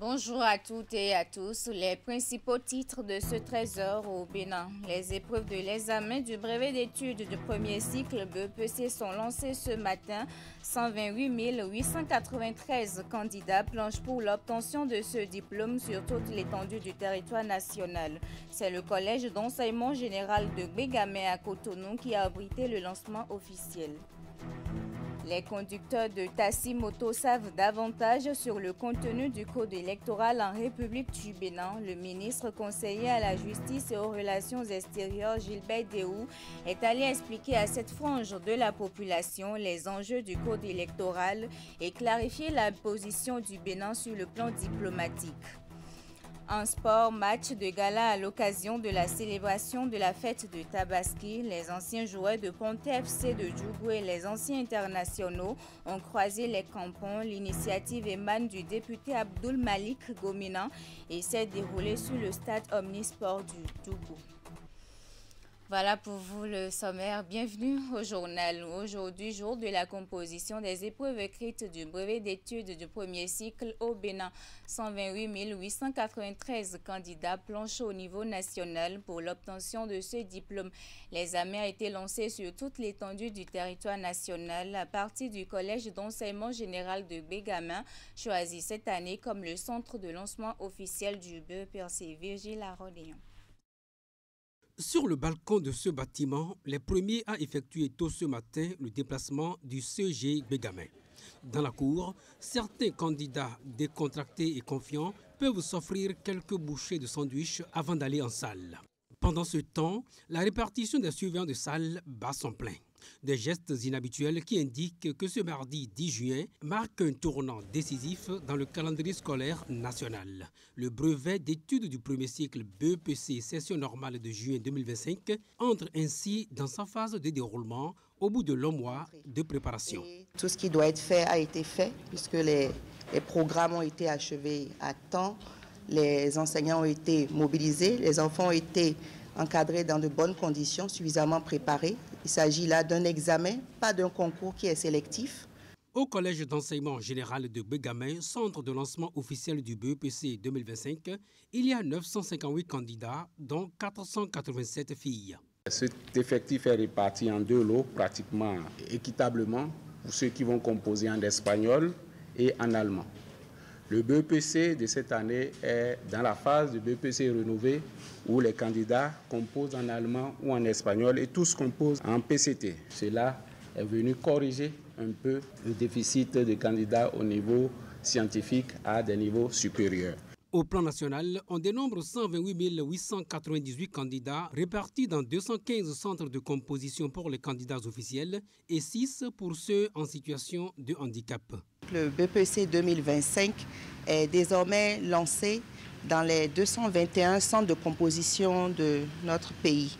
Bonjour à toutes et à tous. Les principaux titres de ce 13h au Bénin. Les épreuves de l'examen du brevet d'études du premier cycle BEPC sont lancées ce matin. 128 893 candidats planchent pour l'obtention de ce diplôme sur toute l'étendue du territoire national. C'est le collège d'enseignement général de Bégamé à Cotonou qui a abrité le lancement officiel. Les conducteurs de taxi moto savent davantage sur le contenu du code électoral en République du Bénin. Le ministre conseiller à la justice et aux relations extérieures, Gilbert Déhou, est allé expliquer à cette frange de la population les enjeux du code électoral et clarifier la position du Bénin sur le plan diplomatique. En sport, match de gala à l'occasion de la célébration de la fête de Tabaski. Les anciens joueurs de Ponte FC de Djougou et les anciens internationaux ont croisé les crampons. L'initiative émane du député Abdoul Malik Gomina et s'est déroulée sur le stade Omnisport du Djougou. Voilà pour vous le sommaire. Bienvenue au journal. Aujourd'hui, jour de la composition des épreuves écrites du brevet d'études du premier cycle au Bénin. 128 893 candidats planchent au niveau national pour l'obtention de ce diplôme. L'examen a été lancé sur toute l'étendue du territoire national à partir du collège d'enseignement général de Bégamin, choisi cette année comme le centre de lancement officiel du BEPC. Virgile Arodéon. Sur le balcon de ce bâtiment, les premiers à effectuer tôt ce matin le déplacement du CG Bégamin. Dans la cour, certains candidats décontractés et confiants peuvent s'offrir quelques bouchées de sandwich avant d'aller en salle. Pendant ce temps, la répartition des surveillants de salle bat son plein. Des gestes inhabituels qui indiquent que ce mardi 10 juin marque un tournant décisif dans le calendrier scolaire national. Le brevet d'études du premier cycle BEPC session normale de juin 2025 entre ainsi dans sa phase de déroulement au bout de longs mois de préparation. Tout ce qui doit être fait a été fait puisque les programmes ont été achevés à temps, les enseignants ont été mobilisés, les enfants ont été encadrés dans de bonnes conditions, suffisamment préparés. Il s'agit là d'un examen, pas d'un concours qui est sélectif. Au collège d'enseignement général de Bégamin, centre de lancement officiel du BEPC 2025, il y a 958 candidats, dont 487 filles. Cet effectif est réparti en deux lots, pratiquement équitablement, pour ceux qui vont composer en espagnol et en allemand. Le BEPC de cette année est dans la phase de BEPC rénové où les candidats composent en allemand ou en espagnol et tous composent en PCT. Cela est venu corriger un peu le déficit de candidats au niveau scientifique à des niveaux supérieurs. Au plan national, on dénombre 128 898 candidats répartis dans 215 centres de composition pour les candidats officiels et 6 pour ceux en situation de handicap. Le BEPC 2025 est désormais lancé dans les 221 centres de composition de notre pays.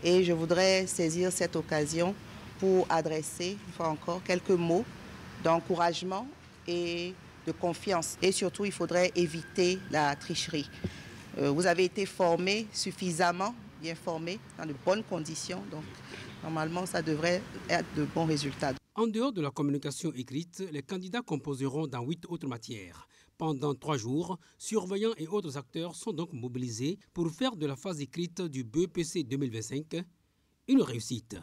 Et je voudrais saisir cette occasion pour adresser, une fois encore, quelques mots d'encouragement et de confiance. Et surtout, il faudrait éviter la tricherie. Vous avez été formés suffisamment, bien formés, dans de bonnes conditions. Donc, normalement, ça devrait être de bons résultats. En dehors de la communication écrite, les candidats composeront dans 8 autres matières. Pendant 3 jours, surveillants et autres acteurs sont donc mobilisés pour faire de la phase écrite du BEPC 2025 une réussite.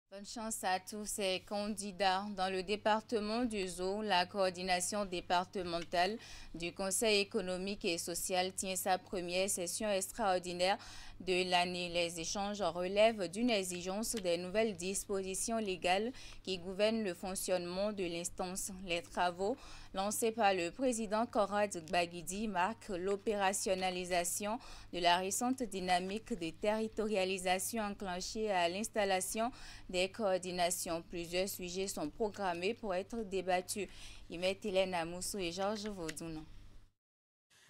Bonne chance à tous ces candidats. Dans le département du Zo, la coordination départementale du Conseil économique et social tient sa première session extraordinaire de l'année. Les échanges relèvent d'une exigence des nouvelles dispositions légales qui gouvernent le fonctionnement de l'instance. Les travaux lancés par le président Conrad Gbagidi marquent l'opérationnalisation de la récente dynamique de territorialisation enclenchée à l'installation des coordinations. Plusieurs sujets sont programmés pour être débattus. Imet Hélène Amoussou et Georges Vaudounon.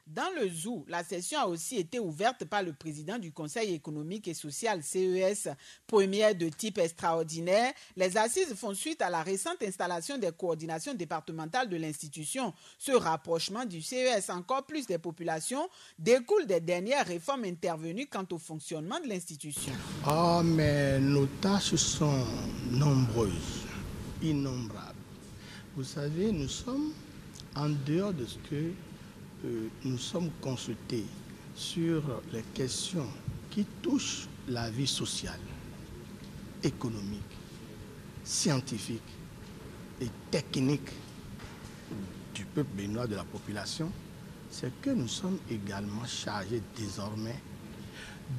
Dans le Zou, la session a aussi été ouverte par le président du Conseil économique et social CES, première de type extraordinaire. Les assises font suite à la récente installation des coordinations départementales de l'institution. Ce rapprochement du CES, encore plus des populations, découle des dernières réformes intervenues quant au fonctionnement de l'institution. Ah, mais nos tâches sont nombreuses, innombrables. Vous savez, nous sommes en dehors de ce que nous sommes consultés sur les questions qui touchent la vie sociale, économique, scientifique et technique du peuple béninois, de la population, c'est que nous sommes également chargés désormais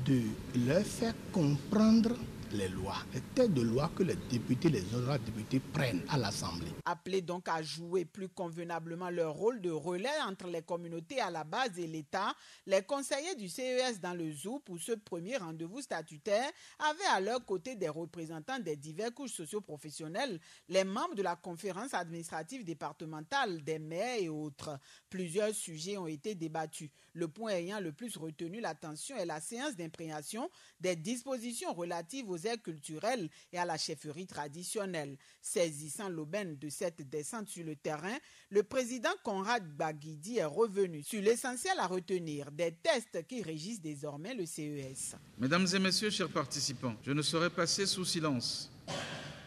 de leur faire comprendre les lois, les textes de loi que les députés, les honorables députés prennent à l'Assemblée. Appelés donc à jouer plus convenablement leur rôle de relais entre les communautés à la base et l'État, les conseillers du CES dans le zoo pour ce premier rendez-vous statutaire avaient à leur côté des représentants des diverses couches socio-professionnelles, les membres de la conférence administrative départementale, des maires et autres. Plusieurs sujets ont été débattus. Le point ayant le plus retenu l'attention est la séance d'imprégnation des dispositions relatives aux aires culturelles et à la chefferie traditionnelle. Saisissant l'aubaine de cette descente sur le terrain, le président Conrad Baguidi est revenu sur l'essentiel à retenir des tests qui régissent désormais le CES. Mesdames et messieurs, chers participants, je ne saurais passer sous silence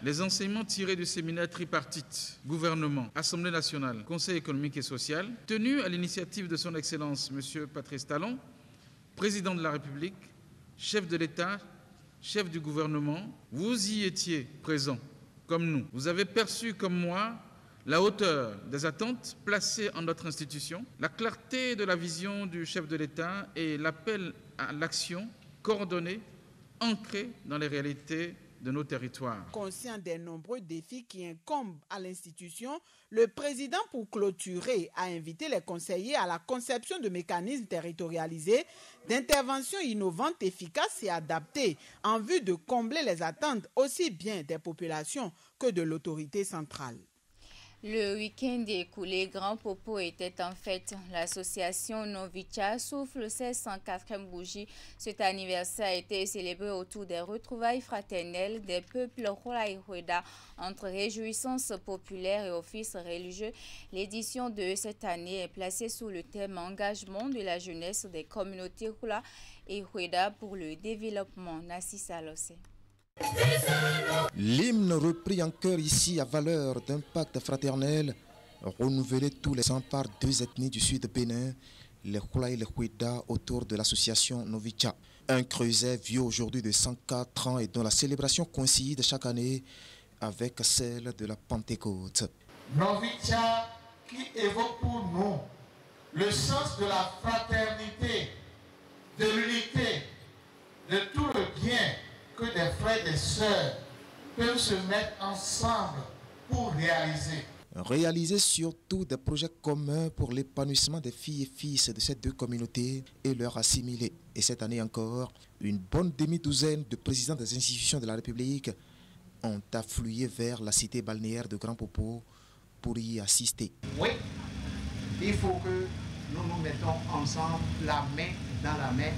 les enseignements tirés du séminaire tripartite, gouvernement, Assemblée nationale, Conseil économique et social, tenu à l'initiative de son Excellence M. Patrice Talon, président de la République, chef de l'État, chef du gouvernement. Vous y étiez présents, comme nous. Vous avez perçu, comme moi, la hauteur des attentes placées en notre institution, la clarté de la vision du chef de l'État et l'appel à l'action coordonnée, ancrée dans les réalités de nos territoires. Conscient des nombreux défis qui incombent à l'institution, le président, pour clôturer, a invité les conseillers à la conception de mécanismes territorialisés, d'interventions innovantes, efficaces et adaptées en vue de combler les attentes aussi bien des populations que de l'autorité centrale. Le week-end écoulé, Grand Popo était en fête. L'association Novicha souffle ses 104e bougies. Cet anniversaire a été célébré autour des retrouvailles fraternelles des peuples Hula et Hueda entre réjouissances populaires et offices religieux. L'édition de cette année est placée sous le thème Engagement de la jeunesse des communautés Hula et Hueda pour le développement. Nassi Salosé. L'hymne repris en chœur ici à valeur d'un pacte fraternel renouvelé tous les ans par deux ethnies du sud Bénin, les Hula et les Hueda, autour de l'association Novicha. Un creuset vieux aujourd'hui de 104 ans et dont la célébration coïncide chaque année avec celle de la Pentecôte. Novicha qui évoque pour nous le sens de la fraternité, de l'unité, de tout le bien que des frères et des sœurs peuvent se mettre ensemble pour réaliser. Réaliser surtout des projets communs pour l'épanouissement des filles et fils de ces deux communautés et leurs assimilés. Et cette année encore, une bonne demi-douzaine de présidents des institutions de la République ont afflué vers la cité balnéaire de Grand Popo pour y assister. Oui, il faut que nous nous mettons ensemble, la main dans la main,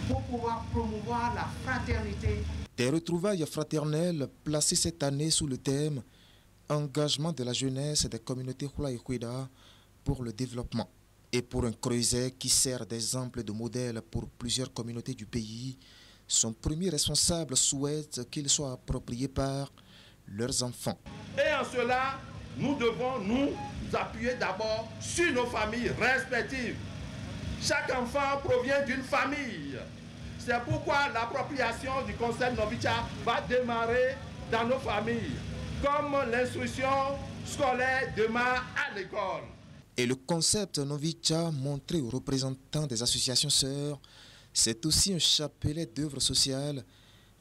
pour pouvoir promouvoir la fraternité. Des retrouvailles fraternelles placées cette année sous le thème Engagement de la jeunesse des communautés Hula et Hueda pour le développement. Et pour un creuset qui sert d'exemple de modèle pour plusieurs communautés du pays, son premier responsable souhaite qu'il soit approprié par leurs enfants. Et en cela, nous devons nous appuyer d'abord sur nos familles respectives. Chaque enfant provient d'une famille. C'est pourquoi l'appropriation du concept Novicha va démarrer dans nos familles, comme l'instruction scolaire démarre à l'école. Et le concept Novicha, montré aux représentants des associations sœurs, c'est aussi un chapelet d'œuvres sociales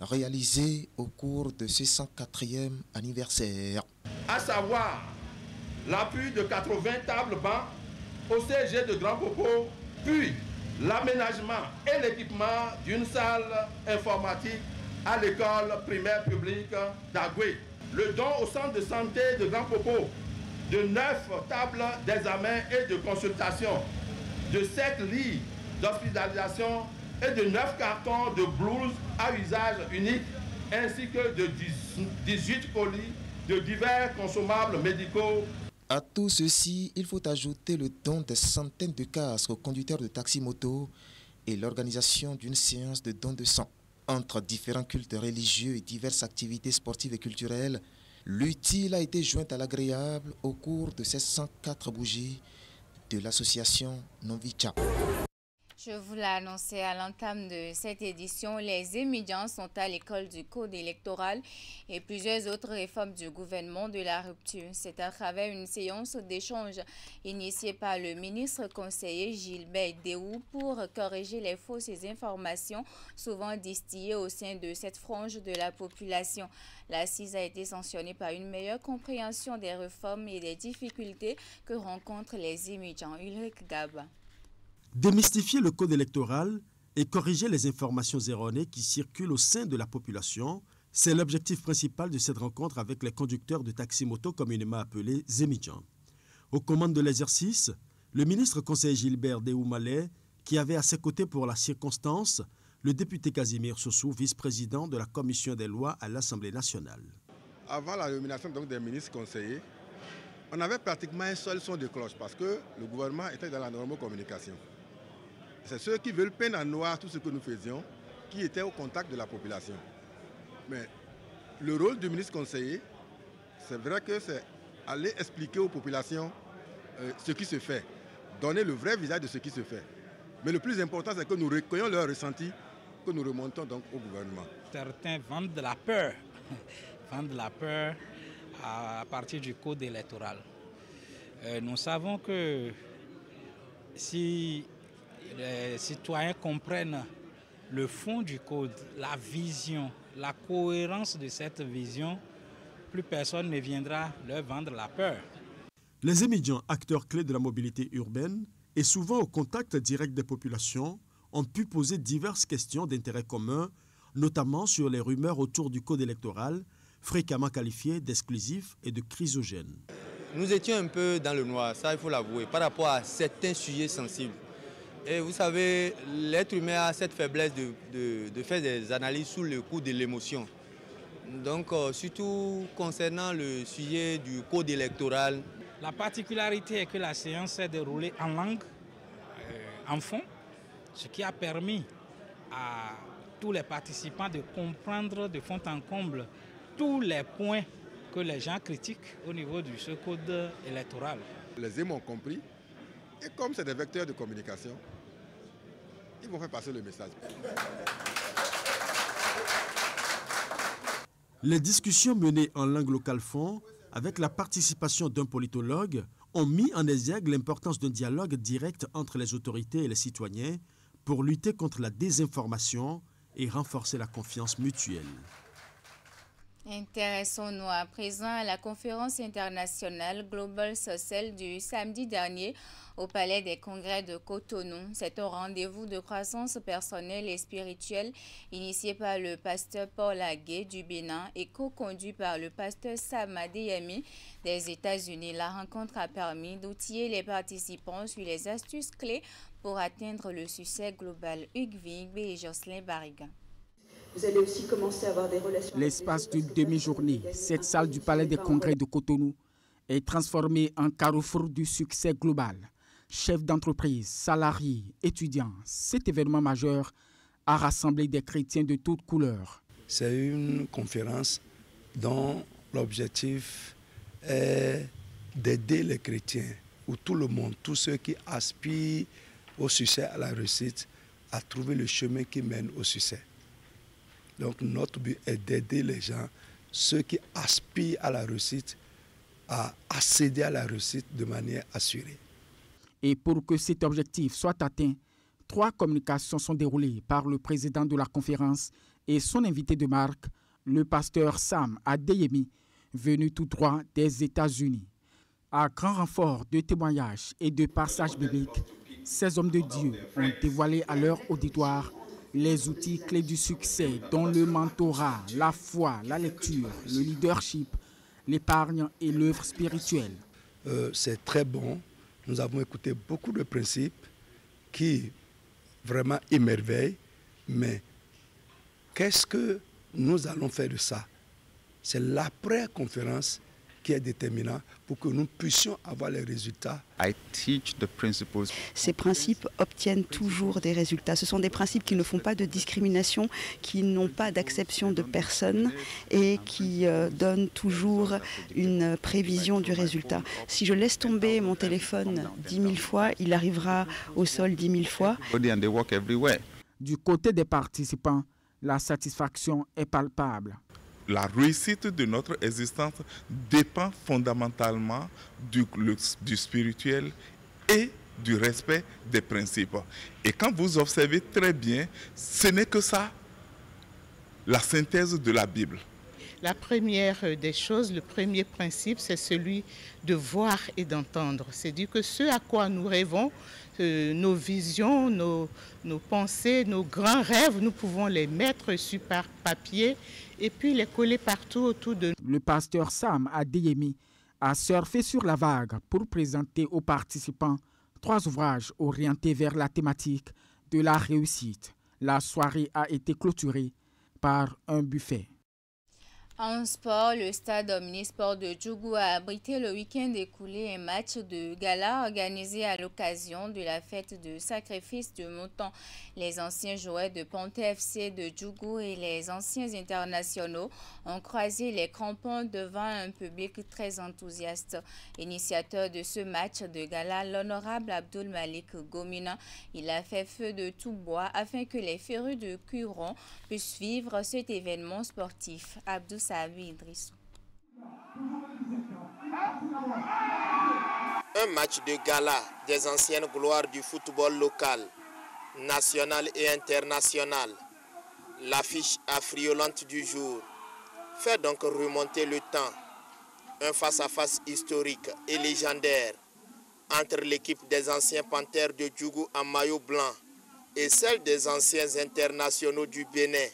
réalisées au cours de ce 104e anniversaire. À savoir l'appui de 80 tables bancs au CG de Grand Popo, puis l'aménagement et l'équipement d'une salle informatique à l'école primaire publique d'Agoué. Le don au centre de santé de Grand Popo de 9 tables d'examen et de consultation, de 7 lits d'hospitalisation et de 9 cartons de blouses à usage unique, ainsi que de 18 colis de divers consommables médicaux. À tout ceci, il faut ajouter le don des centaines de casques aux conducteurs de taxi-moto et l'organisation d'une séance de don de sang. Entre différents cultes religieux et diverses activités sportives et culturelles, l'utile a été joint à l'agréable au cours de ces 104 bougies de l'association Novicha. Je vous l'ai annoncé à l'entame de cette édition, les étudiants sont à l'école du code électoral et plusieurs autres réformes du gouvernement de la rupture. C'est à travers une séance d'échange initiée par le ministre conseiller Gilbert Déou pour corriger les fausses informations souvent distillées au sein de cette frange de la population. L'assise a été sanctionnée par une meilleure compréhension des réformes et des difficultés que rencontrent les étudiants. Ulrich Gaba. Démystifier le code électoral et corriger les informations erronées qui circulent au sein de la population, c'est l'objectif principal de cette rencontre avec les conducteurs de taxi-moto communément appelés Zemidjan. Aux commandes de l'exercice, le ministre conseiller Gilbert Déou Malais, qui avait à ses côtés pour la circonstance le député Casimir Sossou, vice-président de la commission des lois à l'Assemblée nationale. Avant la nomination des ministres conseillers, on avait pratiquement un seul son de cloche parce que le gouvernement était dans la normocommunication. C'est ceux qui veulent peindre en noir tout ce que nous faisions, qui étaient au contact de la population. Mais le rôle du ministre conseiller, c'est vrai que c'est aller expliquer aux populations ce qui se fait, donner le vrai visage de ce qui se fait. Mais le plus important, c'est que nous recueillons leurs ressentis, que nous remontons donc au gouvernement. Certains vendent de la peur, à partir du code électoral. Nous savons que si les citoyens comprennent le fond du code, la vision, la cohérence de cette vision, plus personne ne viendra leur vendre la peur. Les étudiants, acteurs clés de la mobilité urbaine et souvent au contact direct des populations, ont pu poser diverses questions d'intérêt commun, notamment sur les rumeurs autour du code électoral, fréquemment qualifiées d'exclusifs et de chrysogènes. Nous étions un peu dans le noir, ça il faut l'avouer, par rapport à certains sujets sensibles. Et vous savez, l'être humain a cette faiblesse de faire des analyses sous le coup de l'émotion. Donc, surtout concernant le sujet du code électoral. La particularité est que la séance s'est déroulée en langue, en fond, ce qui a permis à tous les participants de comprendre de fond en comble tous les points que les gens critiquent au niveau de ce code électoral. Les élus ont compris, et comme c'est des vecteurs de communication, ils vont faire passer le message. Les discussions menées en langue locale fond, avec la participation d'un politologue, ont mis en exergue l'importance d'un dialogue direct entre les autorités et les citoyens pour lutter contre la désinformation et renforcer la confiance mutuelle. Intéressons-nous à présent à la conférence internationale Global Social du samedi dernier au Palais des Congrès de Cotonou. C'est un rendez-vous de croissance personnelle et spirituelle initié par le pasteur Paul Agué du Bénin et co-conduit par le pasteur Sam Adeyemi des États-Unis. La rencontre a permis d'outiller les participants sur les astuces clés pour atteindre le succès global. Hugues Vigbe et Jocelyn Barriga. Vous allez aussi commencer à avoir des relations... L'espace d'une demi-journée, cette salle du Palais des Congrès de Cotonou est transformée en carrefour du succès global. Chefs d'entreprise, salariés, étudiants, cet événement majeur a rassemblé des chrétiens de toutes couleurs. C'est une conférence dont l'objectif est d'aider les chrétiens, ou tout le monde, tous ceux qui aspirent au succès, à la réussite, à trouver le chemin qui mène au succès. Donc notre but est d'aider les gens, ceux qui aspirent à la réussite, à accéder à la réussite de manière assurée. Et pour que cet objectif soit atteint, 3 communications sont déroulées par le président de la conférence et son invité de marque, le pasteur Sam Adeyemi, venu tout droit des États-Unis. À grand renfort de témoignages et de passages bibliques, ces hommes de Dieu ont dévoilé à leur auditoire les outils clés du succès, dont le mentorat, la foi, la lecture, le leadership, l'épargne et l'œuvre spirituelle. C'est très bon. Nous avons écouté beaucoup de principes qui vraiment émerveillent. Mais qu'est-ce que nous allons faire de ça? C'est l'après-conférence qui est déterminant pour que nous puissions avoir les résultats. Ces principes obtiennent toujours des résultats. Ce sont des principes qui ne font pas de discrimination, qui n'ont pas d'acception de personne et qui donnent toujours une prévision du résultat. Si je laisse tomber mon téléphone 10 000 fois, il arrivera au sol 10 000 fois. Du côté des participants, la satisfaction est palpable. La réussite de notre existence dépend fondamentalement du spirituel et du respect des principes. Et quand vous observez très bien, ce n'est que ça, la synthèse de la Bible. La première des choses, le premier principe, c'est celui de voir et d'entendre. C'est-à-dire que ce à quoi nous rêvons, nos visions, nos pensées, nos grands rêves, nous pouvons les mettre sur papier et puis les coller partout autour de nous. Le pasteur Sam Adeyemi a surfé sur la vague pour présenter aux participants 3 ouvrages orientés vers la thématique de la réussite. La soirée a été clôturée par un buffet. En sport, le stade omnisport de Djougou a abrité le week-end écoulé un match de gala organisé à l'occasion de la fête de sacrifice de mouton. Les anciens joueurs de Ponte FC de Djougou et les anciens internationaux ont croisé les crampons devant un public très enthousiaste. Initiateur de ce match de gala, l'honorable Abdul Malik Gomina, il a fait feu de tout bois afin que les férus de Curon puissent suivre cet événement sportif. Abdou Idrissou. Un match de gala des anciennes gloires du football local, national et international. L'affiche affriolante du jour fait donc remonter le temps. Un face-à-face historique et légendaire entre l'équipe des anciens Panthères de Djougou en maillot blanc et celle des anciens internationaux du Bénin.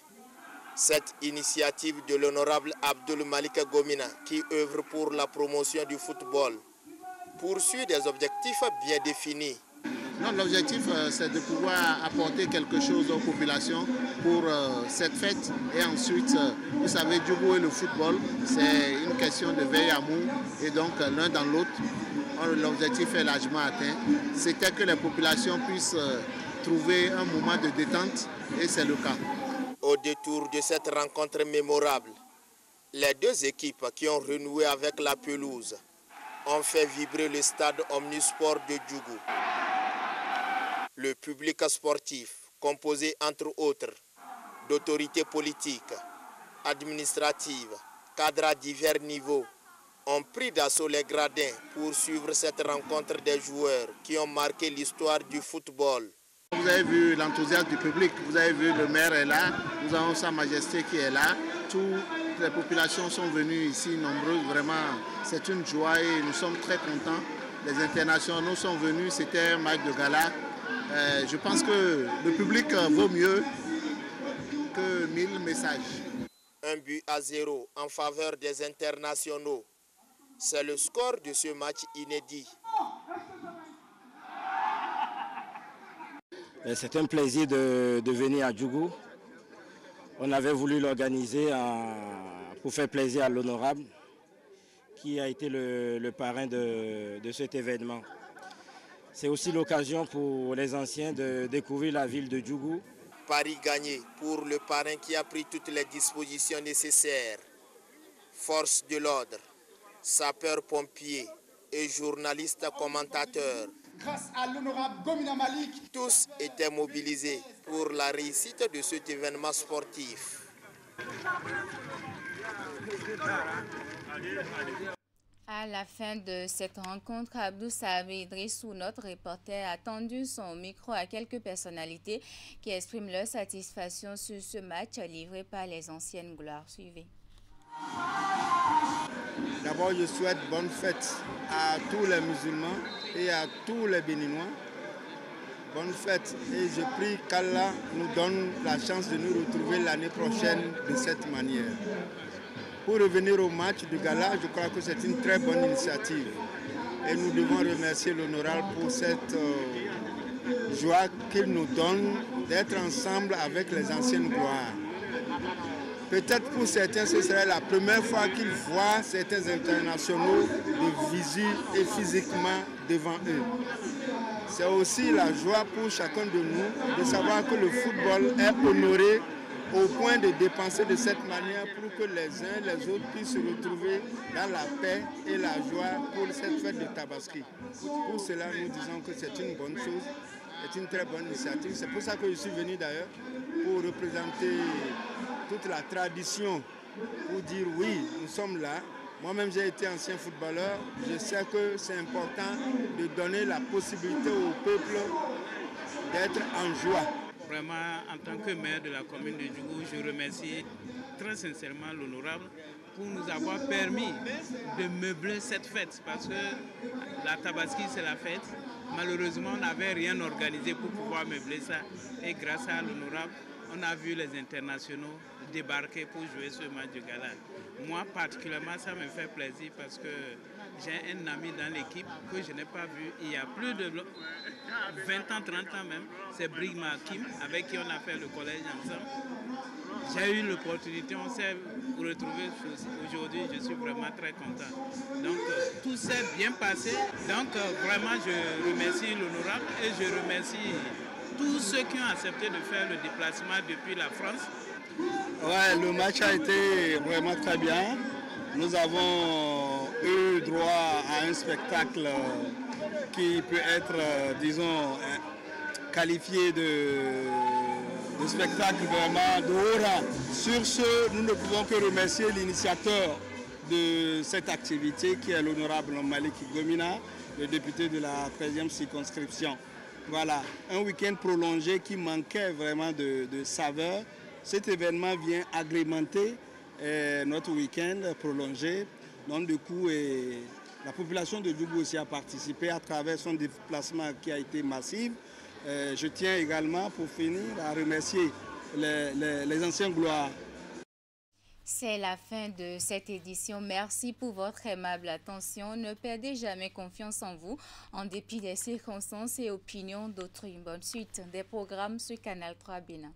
Cette initiative de l'honorable Abdul Malik Gomina, qui œuvre pour la promotion du football, poursuit des objectifs bien définis. L'objectif, c'est de pouvoir apporter quelque chose aux populations pour cette fête. Et ensuite, vous savez, Djougou et le football, c'est une question de veille amour. Et donc, l'un dans l'autre, l'objectif est largement atteint. C'était que les populations puissent trouver un moment de détente, et c'est le cas. Au détour de cette rencontre mémorable, les 2 équipes qui ont renoué avec la pelouse ont fait vibrer le stade omnisport de Djougou. Le public sportif, composé entre autres d'autorités politiques, administratives, cadres à divers niveaux, ont pris d'assaut les gradins pour suivre cette rencontre des joueurs qui ont marqué l'histoire du football. Vous avez vu l'enthousiasme du public, vous avez vu le maire est là, nous avons Sa Majesté qui est là. Toutes les populations sont venues ici nombreuses, vraiment c'est une joie et nous sommes très contents. Les internationaux sont venus, c'était un match de gala. Je pense que le public vaut mieux que 1000 messages. 1-0 en faveur des internationaux. C'est le score de ce match inédit. C'est un plaisir de venir à Djougou. On avait voulu l'organiser pour faire plaisir à l'honorable qui a été le parrain de cet événement. C'est aussi l'occasion pour les anciens de découvrir la ville de Djougou. Paris gagné pour le parrain qui a pris toutes les dispositions nécessaires. Force de l'ordre, sapeurs-pompiers et journalistes commentateurs. Grâce à l'honorable Gomina Malik, tous étaient mobilisés pour la réussite de cet événement sportif. À la fin de cette rencontre, Abdou Idrissou, notre reporter, a tendu son micro à quelques personnalités qui expriment leur satisfaction sur ce match livré par les anciennes gloires. Suivez. D'abord, je souhaite bonne fête à tous les musulmans et à tous les Béninois. Bonne fête et je prie qu'Allah nous donne la chance de nous retrouver l'année prochaine de cette manière. Pour revenir au match du gala, je crois que c'est une très bonne initiative. Et nous devons remercier l'honorable pour cette joie qu'il nous donne d'être ensemble avec les anciennes gloires. Peut-être pour certains, ce serait la première fois qu'ils voient certains internationaux de visu et physiquement devant eux. C'est aussi la joie pour chacun de nous de savoir que le football est honoré au point de dépenser de cette manière pour que les uns et les autres puissent se retrouver dans la paix et la joie pour cette fête de Tabaski. Pour cela, nous disons que c'est une bonne chose, c'est une très bonne initiative. C'est pour ça que je suis venu d'ailleurs, pour représenter toute la tradition, pour dire oui, nous sommes là. Moi-même, j'ai été ancien footballeur. Je sais que c'est important de donner la possibilité au peuple d'être en joie. Vraiment, en tant que maire de la commune de Djougou, je remercie très sincèrement l'honorable pour nous avoir permis de meubler cette fête. Parce que la Tabaski, c'est la fête. Malheureusement, on n'avait rien organisé pour pouvoir meubler ça. Et grâce à l'honorable, on a vu les internationaux débarquer pour jouer ce match de gala. Moi, particulièrement, ça me fait plaisir parce que j'ai un ami dans l'équipe que je n'ai pas vu il y a plus de 20 ans, 30 ans même. C'est Brigma Kim, avec qui on a fait le collège ensemble. J'ai eu l'opportunité, on s'est retrouvés aujourd'hui, je suis vraiment très content. Donc, tout s'est bien passé. Donc, vraiment, je remercie l'honorable et je remercie tous ceux qui ont accepté de faire le déplacement depuis la France. Ouais, le match a été vraiment très bien. Nous avons eu droit à un spectacle qui peut être, disons, qualifié de spectacle vraiment de haut rang. Sur ce, nous ne pouvons que remercier l'initiateur de cette activité qui est l'honorable Malik Gomina, le député de la 13e circonscription. Voilà, un week-end prolongé qui manquait vraiment de saveur. Cet événement vient agrémenter notre week-end prolongé. Donc du coup, la population de Djougou aussi a participé à travers son déplacement qui a été massif. Je tiens également, pour finir, à remercier les anciens gloires. C'est la fin de cette édition. Merci pour votre aimable attention. Ne perdez jamais confiance en vous, en dépit des circonstances et opinions d'autrui. Bonne suite des programmes sur Canal 3 Bénin.